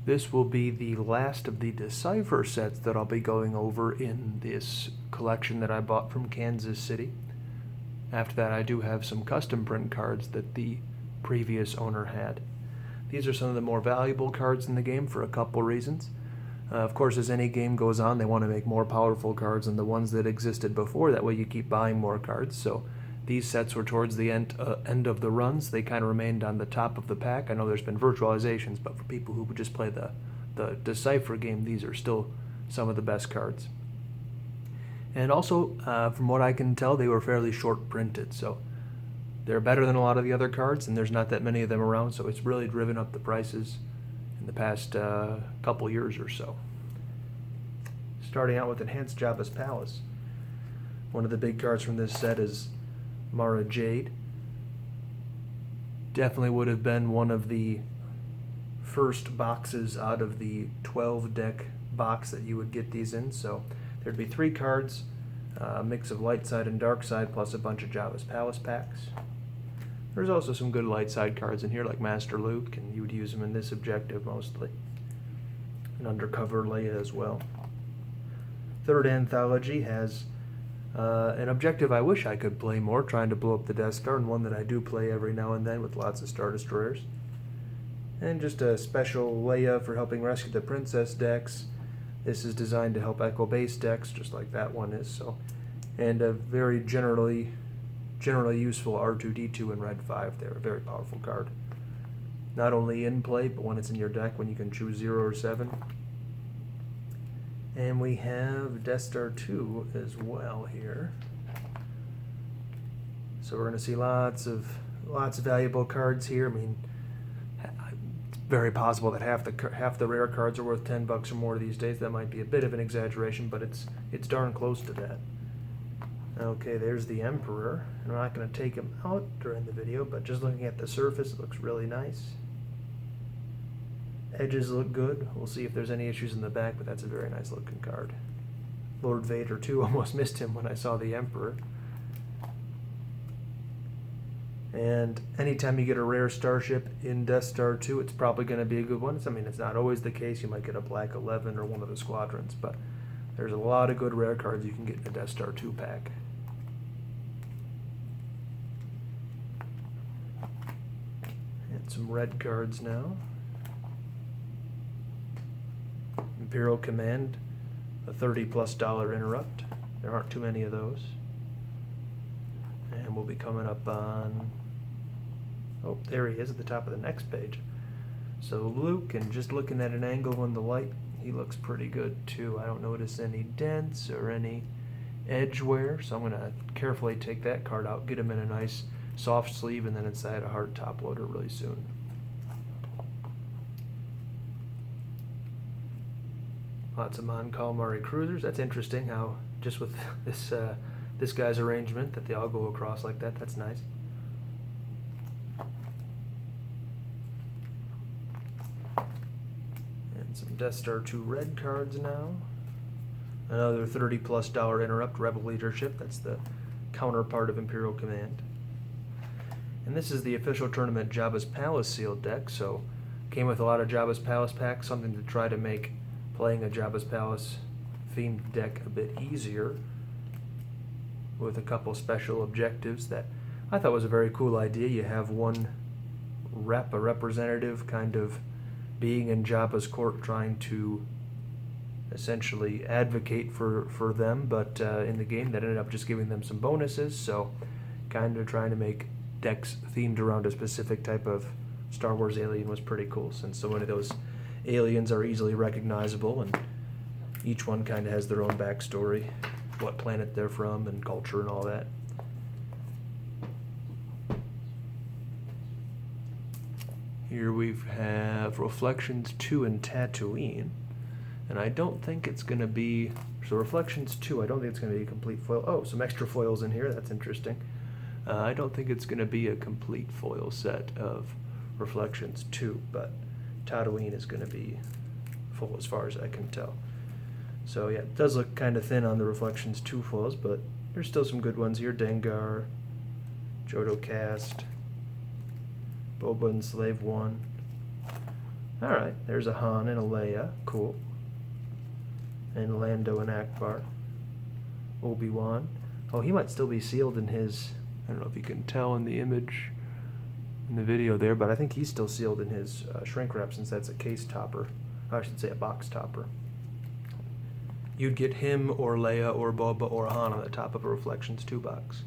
This will be the last of the Decipher sets that I'll be going over in this collection that I bought from Kansas City. After that, I do have some custom print cards that the previous owner had. These are some of the more valuable cards in the game for a couple reasons. Of course, as any game goes on, they want to make more powerful cards than the ones that existed before. That way you keep buying more cards. So these sets were towards the end of the runs. They kind of remained on the top of the pack. I know there's been virtualizations, but for people who just play the Decipher game, these are still some of the best cards. And also, from what I can tell, they were fairly short printed, so they're better than a lot of the other cards, and there's not that many of them around, so it's really driven up the prices in the past couple years or so. Starting out with Enhanced Jabba's Palace. One of the big cards from this set is Mara Jade. Definitely would have been one of the first boxes out of the 12 deck box that you would get these in, so there'd be 3 cards, a mix of light side and dark side, plus a bunch of Jabba's Palace packs. There's also some good light side cards in here, like Master Luke, and you would use them in this objective mostly. An Undercover Leia as well. Third Anthology has an objective I wish I could play more, trying to blow up the Death Star, and one that I do play every now and then with lots of Star Destroyers. And just a special Leia for helping rescue the Princess decks. This is designed to help Echo Base decks, just like that one is. And a very generally useful R2-D2 in Red 5. They're a very powerful card. Not only in play, but when it's in your deck, when you can choose 0 or 7. And we have Death Star 2 as well here. So we're going to see lots of valuable cards here. I mean, it's very possible that half the rare cards are worth $10 or more these days. That might be a bit of an exaggeration, but it's darn close to that. Okay, there's the Emperor. I'm not going to take him out during the video, but just looking at the surface, it looks really nice. Edges look good. We'll see if there's any issues in the back, but that's a very nice looking card. Lord Vader too, almost missed him when I saw the Emperor. And anytime you get a rare starship in Death Star 2, it's probably going to be a good one. I mean, it's not always the case. You might get a Black 11 or one of the squadrons, but there's a lot of good rare cards you can get in a Death Star 2 pack. And some red cards now. Imperial Command, a $30+ interrupt. There aren't too many of those. And we'll be coming up on, oh, there he is at the top of the next page. So Luke, and just looking at an angle in the light, he looks pretty good too. I don't notice any dents or any edge wear, so I'm going to carefully take that card out, get him in a nice soft sleeve, and then inside a hard top loader really soon. Lots of Mon Calamari cruisers. That's interesting how just with this guy's arrangement that they all go across like that. That's nice. And some Death Star 2 red cards now. Another $30+ interrupt, Rebel Leadership. That's the counterpart of Imperial Command. And this is the official tournament Jabba's Palace sealed deck. So came with a lot of Jabba's Palace packs, something to try to make playing a Jabba's Palace themed deck a bit easier, with a couple special objectives that I thought was a very cool idea. You have one a representative kind of being in Jabba's court trying to essentially advocate for them, but in the game that ended up just giving them some bonuses, so kind of trying to make decks themed around a specific type of Star Wars alien was pretty cool, since so many of those aliens are easily recognizable, and each one kind of has their own backstory, what planet they're from, and culture and all that. Here we have Reflections 2 and Tatooine, and I don't think it's going to be, so Reflections 2, I don't think it's going to be a complete foil. Oh, some extra foils in here, that's interesting. I don't think it's going to be a complete foil set of Reflections 2, but Tatooine is going to be full as far as I can tell. So yeah, it does look kind of thin on the Reflections 2 foils, but there's still some good ones here. Dengar, Jodo Cast, Boba and Slave 1, Alright, there's a Han and a Leia. Cool. And Lando and Akbar. Obi-Wan. Oh, he might still be sealed in his... I don't know if you can tell in the image in the video there, but I think he's still sealed in his shrink wrap since that's a case topper. I should say a box topper. You'd get him or Leia or Boba or Han on the top of a Reflections 2 box.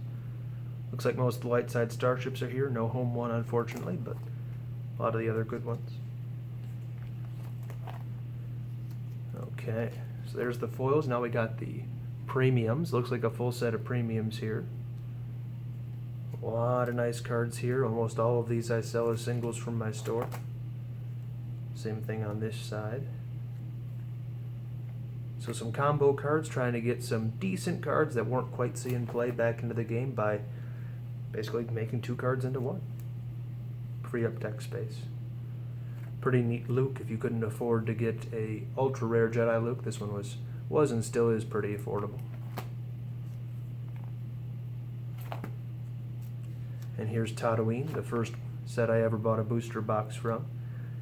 Looks like most of the light side starships are here. No home one, unfortunately, but a lot of the other good ones. Okay, so there's the foils. Now we got the premiums. Looks like a full set of premiums here. A lot of nice cards here. Almost all of these I sell as singles from my store. Same thing on this side. So some combo cards, trying to get some decent cards that weren't quite seeing play back into the game by basically making 2 cards into 1. Free up deck space. Pretty neat Luke. If you couldn't afford to get a ultra rare Jedi Luke, this one was and still is pretty affordable. And here's Tatooine, the first set I ever bought a booster box from.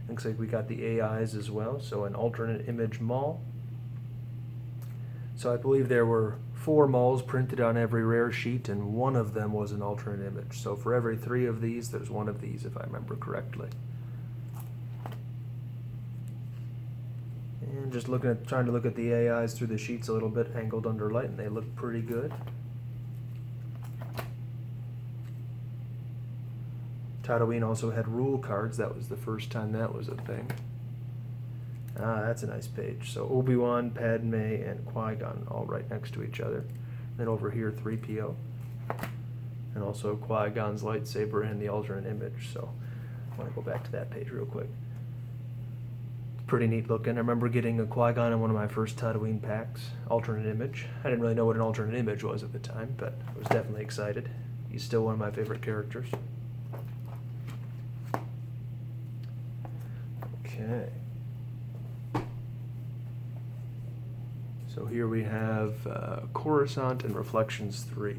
Looks like we got the AIs as well, so an alternate image Maul. So I believe there were 4 Mauls printed on every rare sheet, and one of them was an alternate image. So for every 3 of these, there's 1 of these, if I remember correctly. And just trying to look at the AIs through the sheets a little bit, angled under light, and they look pretty good. Tatooine also had rule cards. That was the first time that was a thing. Ah, that's a nice page. So Obi-Wan, Padme, and Qui-Gon all right next to each other. Then over here, 3PO. And also Qui-Gon's lightsaber and the alternate image. So I want to go back to that page real quick. Pretty neat looking. I remember getting a Qui-Gon in one of my first Tatooine packs. Alternate image. I didn't really know what an alternate image was at the time, but I was definitely excited. He's still one of my favorite characters. Okay. So here we have Coruscant and Reflections 3.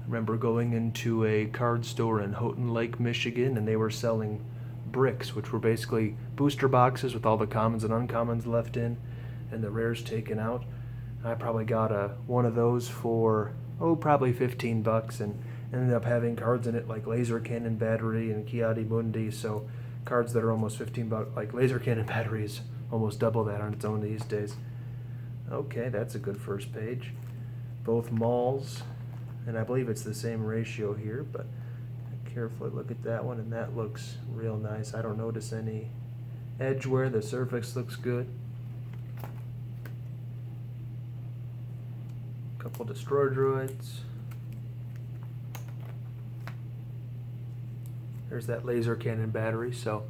I remember going into a card store in Houghton Lake, Michigan, and they were selling bricks, which were basically booster boxes with all the commons and uncommons left in and the rares taken out. I probably got one of those for, probably 15 bucks, and ended up having cards in it like Laser Cannon Battery and Ki-Adi-Mundi, so cards that are almost 15 bucks, like Laser Cannon Battery is almost double that on its own these days. Okay, that's a good first page. Both Mauls, and I believe it's the same ratio here, but carefully look at that one, and that looks real nice. I don't notice any edge wear. The surface looks good. Couple Destroy Droids. There's that Laser Cannon Battery, so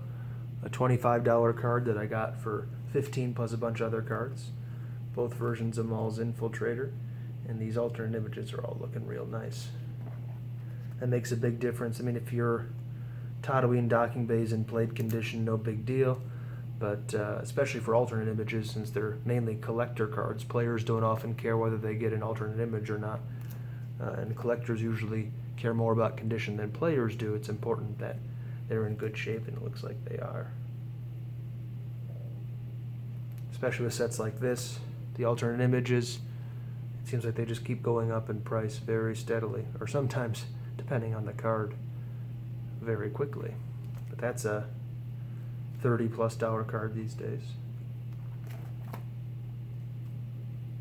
a $25 card that I got for 15 plus a bunch of other cards. Both versions of Maul's Infiltrator, and these alternate images are all looking real nice. That makes a big difference. I mean, if your Tatooine docking bay is in played condition, no big deal, but especially for alternate images, since they're mainly collector cards, players don't often care whether they get an alternate image or not, and collectors usually care more about condition than players do. It's important that they're in good shape, and it looks like they are. Especially with sets like this, the alternate images, it seems like they just keep going up in price very steadily, or sometimes, depending on the card, very quickly. But that's a $30+ card these days.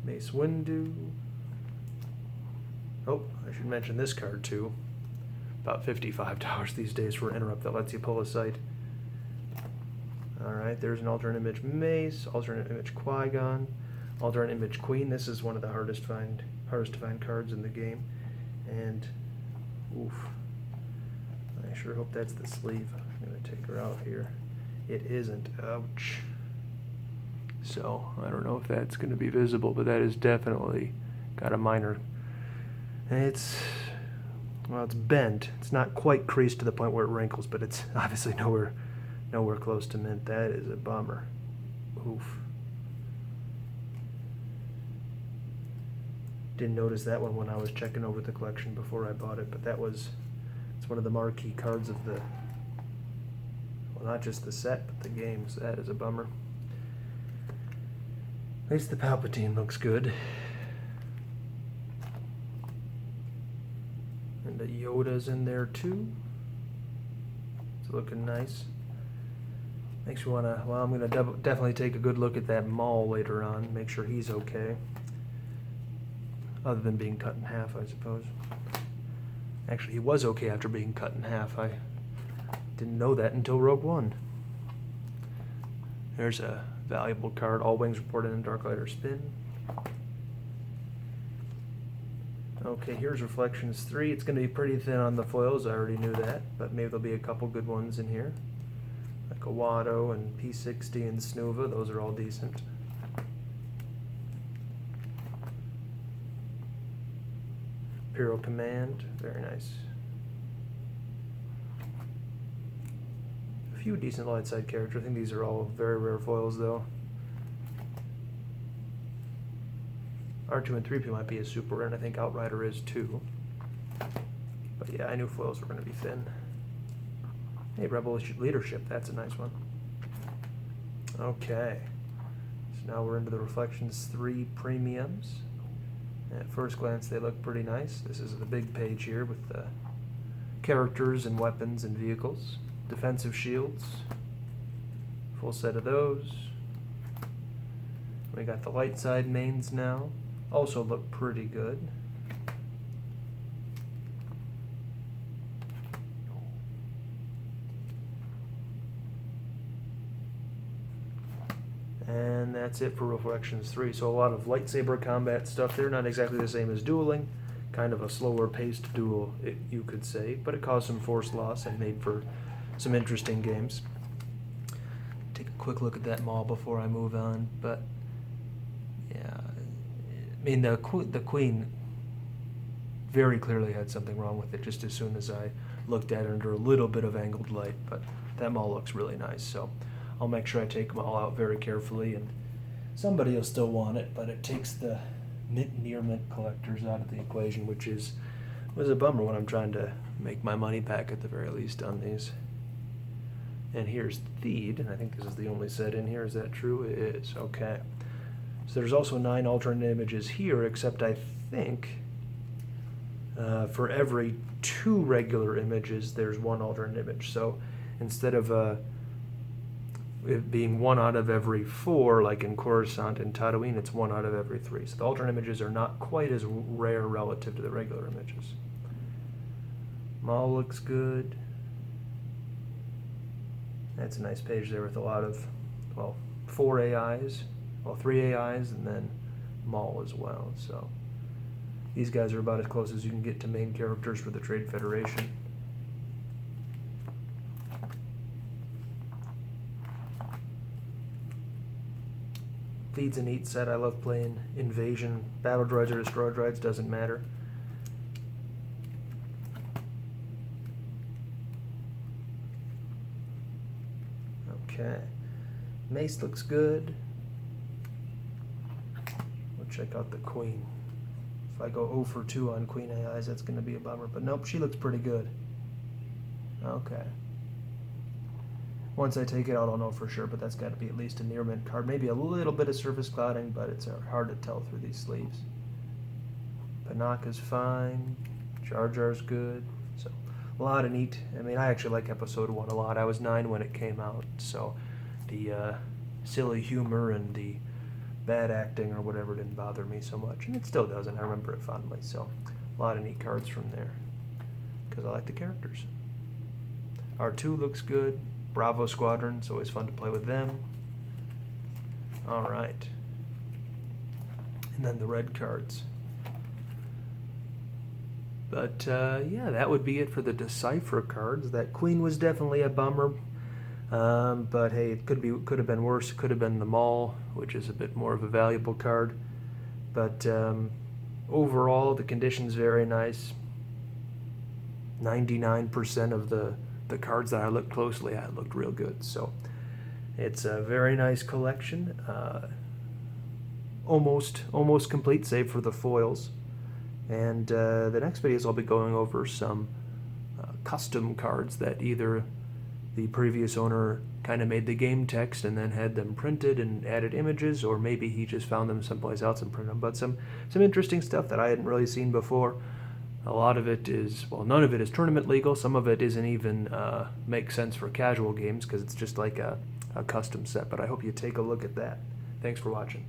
Mace Windu. Oh, I should mention this card too. About $55 these days for an interrupt that lets you pull a sight. Alright, there's an alternate image Mace, alternate image Qui-Gon, alternate image Queen. This is one of the hardest to find cards in the game. And, oof. I sure hope that's the sleeve. I'm going to take her out here. It isn't. Ouch. So, I don't know if that's going to be visible, but that is definitely got a minor... It's bent. It's not quite creased to the point where it wrinkles, but it's obviously nowhere close to mint. That is a bummer. Oof. Didn't notice that one when I was checking over the collection before I bought it, but that was It's one of the marquee cards of the, well, not just the set, but the game, so that is a bummer. At least the Palpatine looks good. And the Yoda's in there too. It's looking nice. Makes me wanna, well, I'm gonna definitely take a good look at that Maul later on, make sure he's okay. Other than being cut in half, I suppose. Actually, he was okay after being cut in half. I didn't know that until Rogue One. There's a valuable card. All wings reported in Dark Light or Spin. Okay, here's Reflections 3. It's going to be pretty thin on the foils. I already knew that, but maybe there'll be a couple good ones in here. Like a Watto and P60 and Snuva. Those are all decent. Imperial Command, very nice. A few decent light side characters. I think these are all very rare foils though. R2 and 3P might be a super rare, and I think Outrider is too. But yeah, I knew foils were going to be thin. Hey, Rebel Leadership, that's a nice one. Okay, so now we're into the Reflections 3 premiums. At first glance, they look pretty nice. This is the big page here with the characters and weapons and vehicles. Defensive shields. Full set of those. We got the light side mains now. Also look pretty good. And that's it for Reflections 3. So a lot of lightsaber combat stuff there, not exactly the same as dueling. Kind of a slower paced duel, you could say, but it caused some force loss and made for some interesting games. Take a quick look at that Maul before I move on, but yeah, I mean the Queen very clearly had something wrong with it just as soon as I looked at it under a little bit of angled light, but that Maul looks really nice, so I'll make sure I take them all out very carefully, and somebody will still want it, but it takes the near mint collectors out of the equation, which was a bummer when I'm trying to make my money back at the very least on these. And here's Theed, and I think this is the only set in here. Is that true? It is. Okay. So there's also 9 alternate images here, except I think for every 2 regular images, there's 1 alternate image. So instead of it being 1 out of every 4, like in Coruscant and Tatooine, it's 1 out of every 3. So the alternate images are not quite as rare relative to the regular images. Maul looks good. That's a nice page there with a lot of, well, 4 AIs, well, 3 AIs, and then Maul as well. So these guys are about as close as you can get to main characters for the Trade Federation. Theed's a neat set. I love playing Invasion. Battle droids or destroyer droids, doesn't matter. Okay. Mace looks good. We'll check out the Queen. If I go 0 for 2 on Queen AIs, that's going to be a bummer. But nope, she looks pretty good. Okay. Once I take it out, I'll know for sure, but that's got to be at least a near mint card. Maybe a little bit of surface clouding, but it's hard to tell through these sleeves. Panaka's fine. Jar Jar's good. So a lot of neat. I mean, I actually like Episode 1 a lot. I was 9 when it came out, so the silly humor and the bad acting or whatever didn't bother me so much, and it still doesn't. I remember it fondly. So a lot of neat cards from there because I like the characters. R2 looks good. Bravo Squadron, it's always fun to play with them. All right. And then the red cards. But yeah, that would be it for the Decipher cards. That Queen was definitely a bummer. But hey, it could have been worse. It could have been the Maul, which is a bit more of a valuable card. But overall, the condition's very nice. 99% of the cards that I looked closely at looked real good. So it's a very nice collection. Almost complete, save for the foils. And the next videos I'll be going over some custom cards that either the previous owner kind of made the game text and then had them printed and added images, or maybe he just found them someplace else and printed them. But some interesting stuff that I hadn't really seen before. A lot of it is, well, none of it is tournament legal. Some of it isn't even makes sense for casual games because it's just like a custom set. But I hope you take a look at that. Thanks for watching.